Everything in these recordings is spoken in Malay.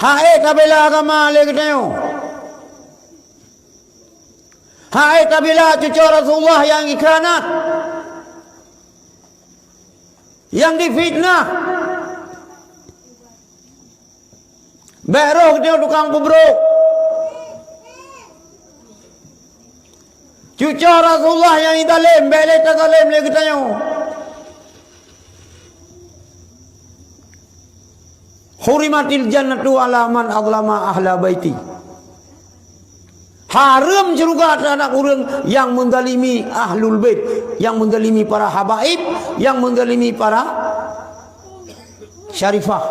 Hai kabila agama legiteo. Hai kabila cucu Rasulullah yang ikhanat, yang difitnah. Beroh dia tukang kubruk. Cucu Rasulullah yang idalim, balik tazalim legiteo. Hurimatil jannatu ala man azlama ahla baiti. Haram juga terhadap orang yang mendalimi ahlul bait, yang mendalimi para habaib, yang mendalimi para syarifah.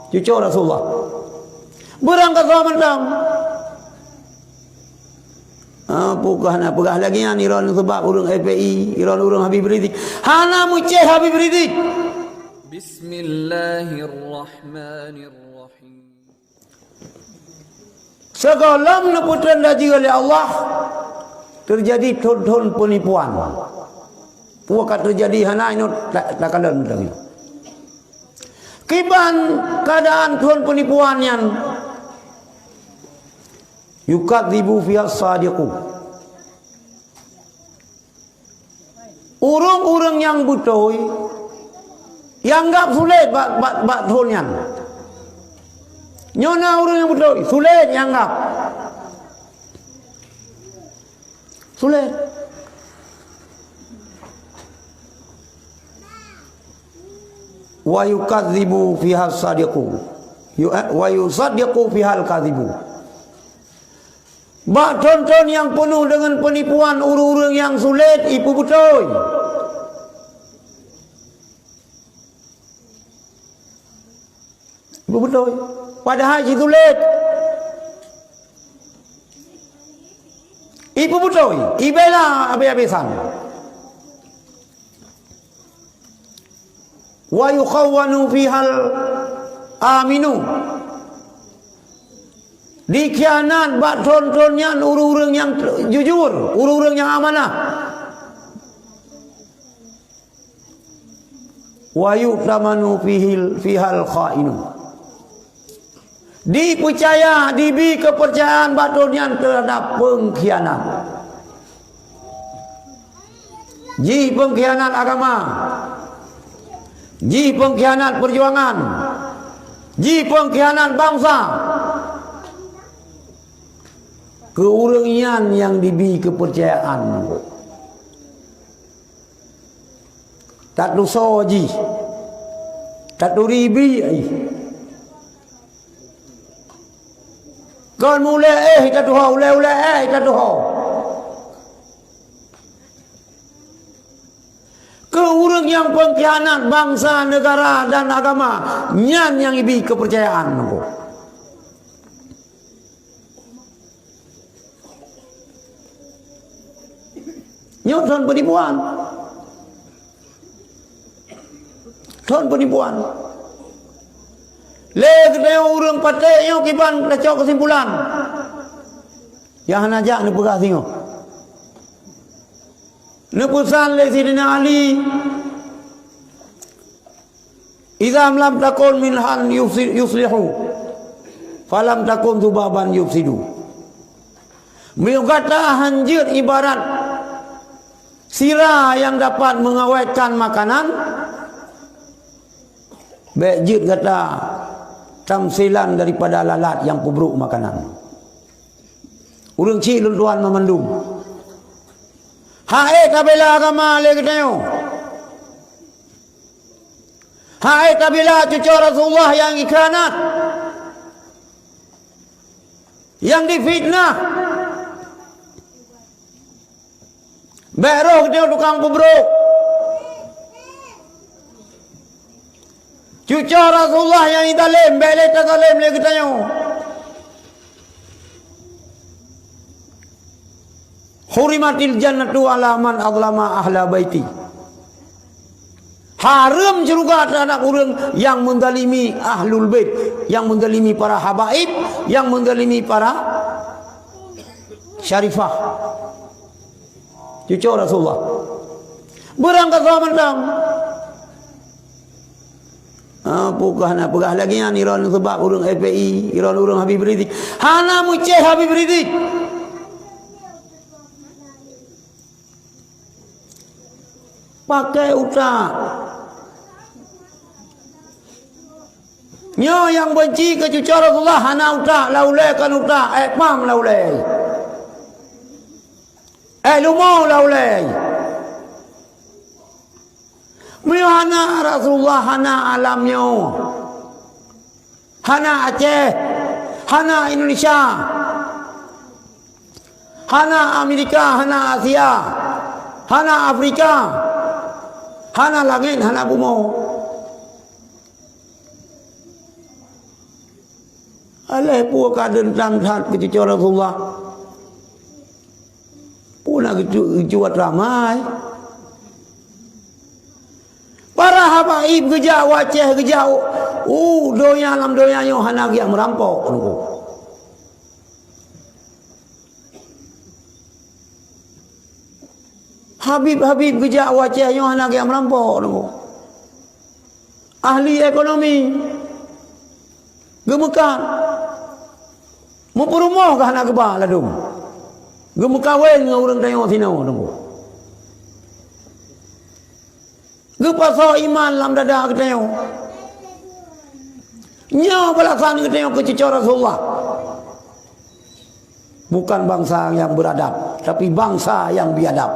Cucu Rasulullah. Berangkat zaman dam. Pegah lagi yang iron sebab orang FPI, iron orang Habib Rizik. Hana muceh Habib Rizik. Bismillahirrahmanirrahim. Segala putran daji oleh Allah terjadi thon penipuan. Puakat terjadi hana ini tak kalah tentang itu. Kiban keadaan thon penipuan yang yukadzibu fiha sadiqu. Urung-urung yang butoy yang enggak sulit bak thonyan. Nyona orang yang betul sulit yang enggak. Sulit. Wa yukadzibu fiha sadiqu. Wa yusaddiqu fiha al-kadzibu. Bak tonton yang penuh dengan penipuan urung-urung yang sulit ibu betul. Ibu betul. Padahal itu sulit. Ibu betul. Ibela habis-habisan. Wa yukhawwanu fihal aminu. Dikhianat bak tontonnya urung-urung yang jujur, urung-urung yang amanah. Wa yu'tamanu fihal kha'inu. Dipercaya, diberi kepercayaan batulnya terhadap pengkhianat. Ji pengkhianat agama, ji pengkhianat perjuangan, ji pengkhianat bangsa. Keurengian yang diberi kepercayaan. Tak dosa ji, tak ribi. Kan mulai kita doa, ulai kita doa. Ke orang yang pengkhianat bangsa, negara dan agama, nyan yang ibi kepercayaan. Nyusun penipuan. Son penipuan. Legde orang patek yang kiban kacau kesimpulan. Yang najak ni pegah tengok. Ni pesan le Sidina Ali. Idza lam takun minhan yuslihu. Falam takun tubaban yufsidu. Beliau kata hanjir ibarat sirah yang dapat mengawetkan makanan. Bejit kata tamsilan daripada lalat yang pubruk makanan. Urang cik luntuan memandung. Hai kabila agama legiteo. Hai kabila cucu Rasulullah yang ikhanat, yang difitnah. Beroh dia tukang pubruk. Cucu Rasulullah yang idalim, balik tazalim legiteo. Hurimatil jannatu ala man azlama ahla baiti. Haram juga terhadap orang yang mendalimi ahlul bait, yang mendalimi para habaib, yang mendalimi para syarifah. Cucu Rasulullah. Berangkat zaman dam. Apakah nak perah lagi yang Iran sebab urang FPI, Iran urang Habib Rizik. Hana muceh Habib Rizik. Pakai utak. Nyo yang benci ke cucu Rasulullah hana utak, laulai kan utak, pam laulai. Lumau laulai. Mio hana Rasulullah, hana alamnya, hana Aceh, hana Indonesia, hana Amerika, hana Asia, hana Afrika, hana langit, hana bumi. Alih pun kaden tanghat ke cucu Rasulullah. Pun nak juat ramai. Para habaib kerja wajah kerja doya lam doya yo hana yang merampok nunggu. Habib kerja wajah yo hana yang merampok nunggu. Ahli ekonomi gemekan mau perumah ke hana kebah ladum. Gemekawen dengan orang tengok sini nunggu. Gepasa iman lam dada ke tengok. Nya balasan ke tengok ke cucu Rasulullah. Bukan bangsa yang beradab, tapi bangsa yang biadab.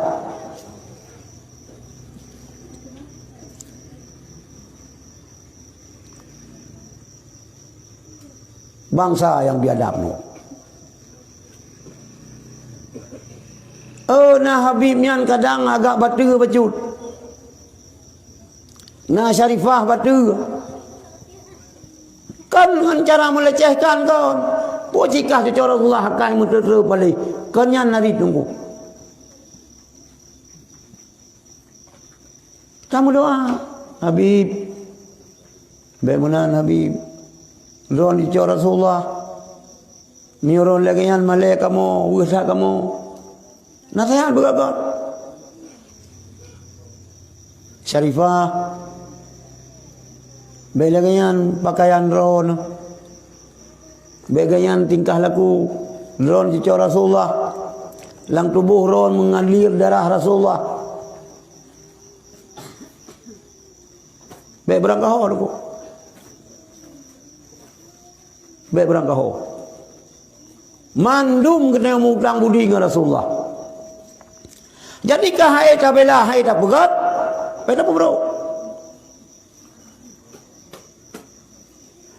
Bangsa yang biadab ni. Nah Habib nyan kadang agak batu bacut. Nah Syarifah batu. Kan dengan cara melecehkan kan. Pocikah cucu Rasulullah akan menteru balik. Kenyan nari tunggu. Kamu doa. Habib. Bagaimana Habib. Ron cucu Rasulullah. Miuron lagi yang malai kamu. Wisa kamu. Nasihat berapa? Syarifah. Bagaimana pakaian ron, bagaimana tingkah laku ron cucu Rasulullah, lang tubuh ron mengalir darah Rasulullah. Baik berangkah aku, baik berangkah. Mandum kena mutang budi dengan Rasulullah. Jadikah hai kabela hai tak pegat, beda bro.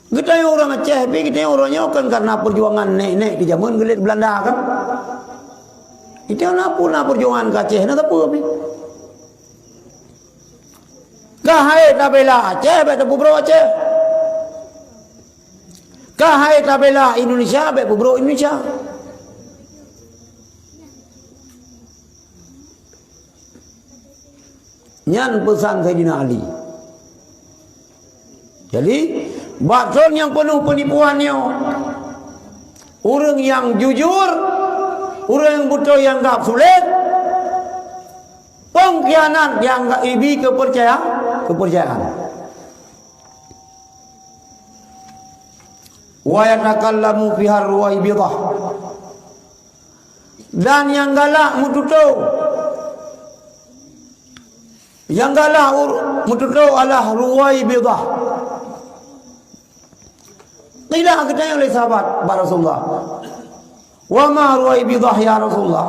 Kita yang orang Aceh, kita yang orangnya kan karena perjuangan nenek di zaman gelit Belanda kan. Itu nak perjuangan ke Aceh, nak apa ni? Kahai tabela Aceh, betul bro Aceh. Kahai tabela Indonesia, betul bro Indonesia. Nyan pesan Sayyidina Ali. Jadi baton yang penuh penipuannya, orang yang jujur, orang yang betul yang tak sulit, pengkhianat yang tak ibi kepercayaan. Wa yatakallamu fiha ruwaibidah, dan yang galak mututu, yang galak mututu adalah ruwaibidah. Tidak ketanya oleh sahabat Rasulullah. Wa ma ruwaibidah ya Rasulullah.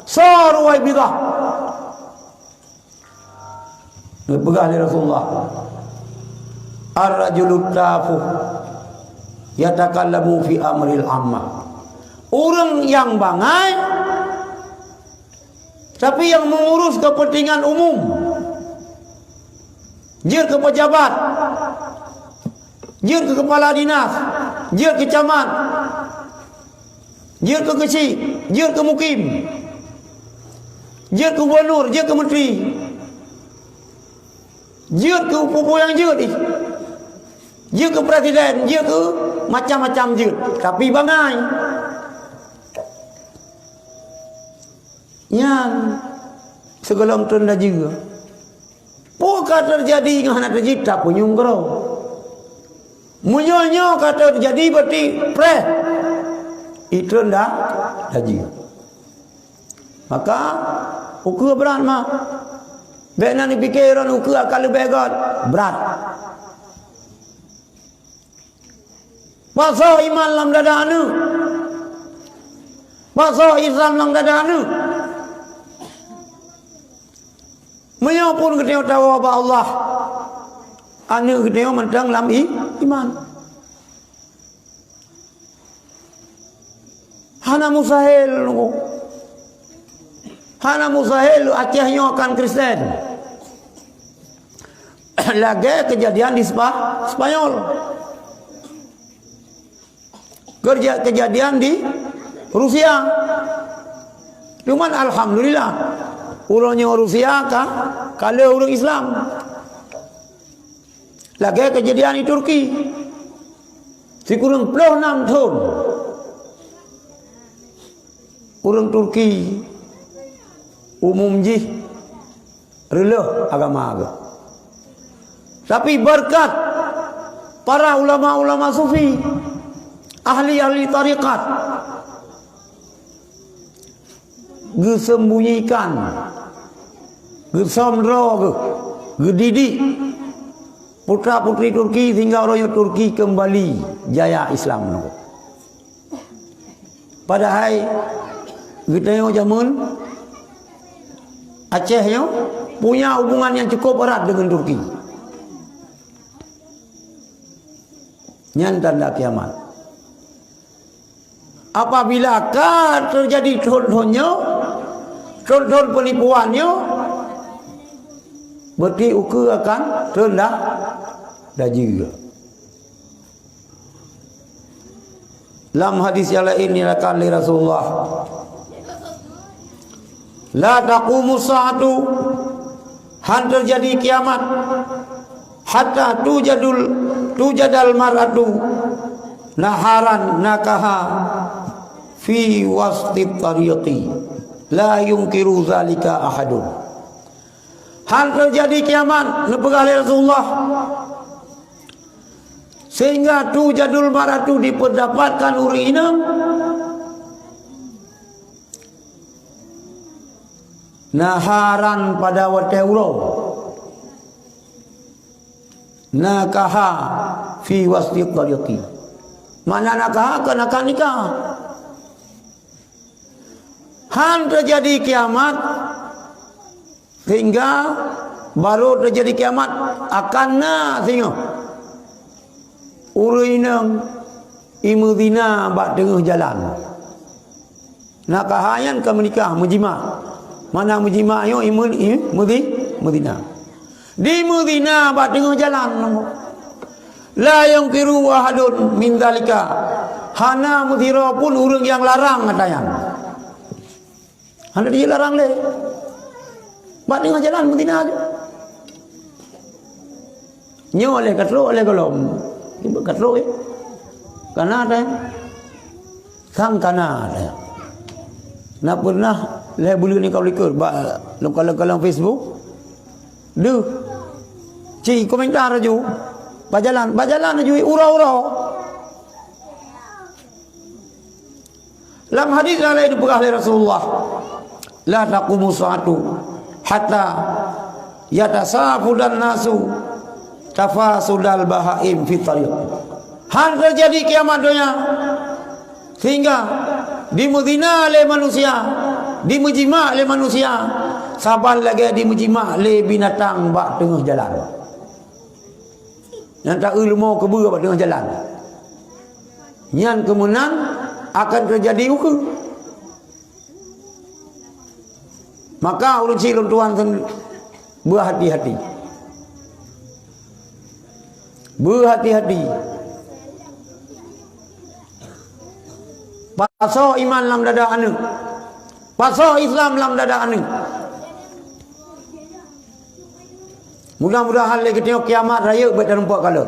Sa ruwaibidah. Lepegah dari Rasulullah. Ar-rajulu tafu yatakallamu fi amril ammah. Orang yang bangai tapi yang mengurus kepentingan umum. Jir ke pejabat, jir ke kepala dinas, jir ke camat, jir ke kecil, jir ke mukim, jir ke gubernur, jir ke menteri, jir ke pupu yang jir, jir ke presiden, jir ke macam-macam jir. Tapi bangai yang segala tanda juga. Bukan terjadi dengan anak tercipta punyung kau. Munyo kata jadi berarti pre. Itu dah haji. Maka ukur berat mah. Bena ni pikiran ukur akal begat berat. Pasal iman lam dada anu. Pasal Islam lam dada anu. Menyapun kita tahu apa Allah. Anu kita mentang lam iman. Hana mustahil nunggu. Hana mustahil Acehnya akan Kristen. Lagi kejadian di Spanyol. Kejadian di Rusia. Cuman alhamdulillah urangnya Rusia kalau orang Islam. Lagi kejadian di Turki. Sekurang 26 tahun. Orang Turki umum jih rela agama agak. Tapi berkat para ulama-ulama sufi, ahli-ahli tarikat, gesembunyikan, gesamro, gedidik putra-putri Turki sehingga orang Turki kembali jaya Islam. Padahal kita yang zaman Aceh yang punya hubungan yang cukup erat dengan Turki. Yang tanda kiamat. Apabila terjadi contohnya, contoh penipuannya, berarti ukur akan rendah dan juga. Dalam hadis yang lain ini akan li Rasulullah. La taqumu sa'atu, han terjadi kiamat hatta tujadal mar'atu naharan nakaha fi wasti tariqi la yunkiru zalika ahadun. Han terjadi kiamat nepegah Rasulullah sehingga tujadul mar'atu diperdapatkan urinam naharan pada waktu ulo nakaha fi wasti tariqi. Mana nakaha kena nikah. Han terjadi kiamat sehingga baru terjadi kiamat akan sehingga urinang imudina bak tengah jalan. Nakahayan ke menikah menjima. Mana mujima yo Medina. Di Medina bak tengah jalan. La yungkiru ahadun min zalika. Hana mudira pun urang yang larang katanya. Hana dia larang le. Bak tengah jalan Medina aja. Nyo oleh katro oleh golom. Ibu katro Kana ada. Sang kana ada. Nak pernah le bulu ni kau likur kalau Facebook duh ci komentar aju bajalan aju ura-ura dalam hadis yang lain dipegah oleh Rasulullah la taqumu sa'atu hatta yatasafu dan nasu tafasudal bahaim fi tariq. Han terjadi kiamat dunia sehingga di Medina oleh manusia, di mujima oleh manusia, saban lagi di mujima oleh binatang bak tengah jalan. Yang tak ilmu keburu bak tengah jalan. Yang kemudian akan terjadi ukur. Maka ulun cilun tuan berhati-hati. Berhati-hati. Pasal iman lam dada anu. Pasal Islam lam dada anu. Mudah-mudahan lagi tengok kiamat raya berterempak kala.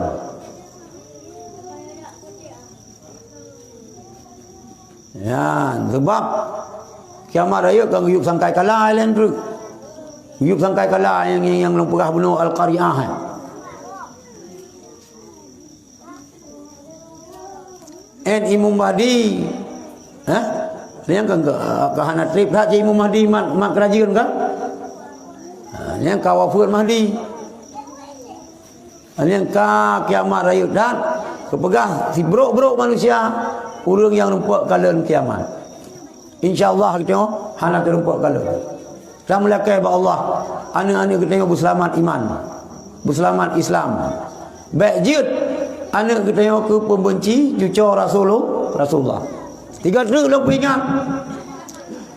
Ya, sebab kiamat raya kan yuk sangkai kalah lain tu. Yuk sangkai kalah yang lumpurah bunuh al-qaryah. En Imam Mahdi yang kan kahana trip dah Imam Mahdi mak kerajaan kan yang kawafur Mahdi yang ka kiamat raya dan kepegah si bro manusia urang yang nampak kalian kiamat insyaallah kita hana terumpak kalian kita melakai ba Allah anak-anak kita berselamat iman berselamat Islam baik jid anak kita ke pembenci cucu Rasulullah tiga terus lo ingat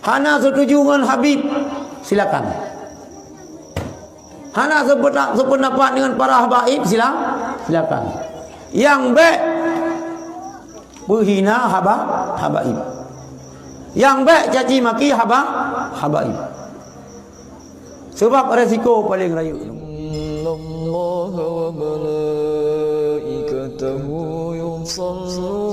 hana setuju dengan Habib silakan hana sependapat dengan para habaib silakan yang baik berhina habaib yang baik caci maki habaib sebab resiko paling rayu innallaha wa malaikatahu yusalluna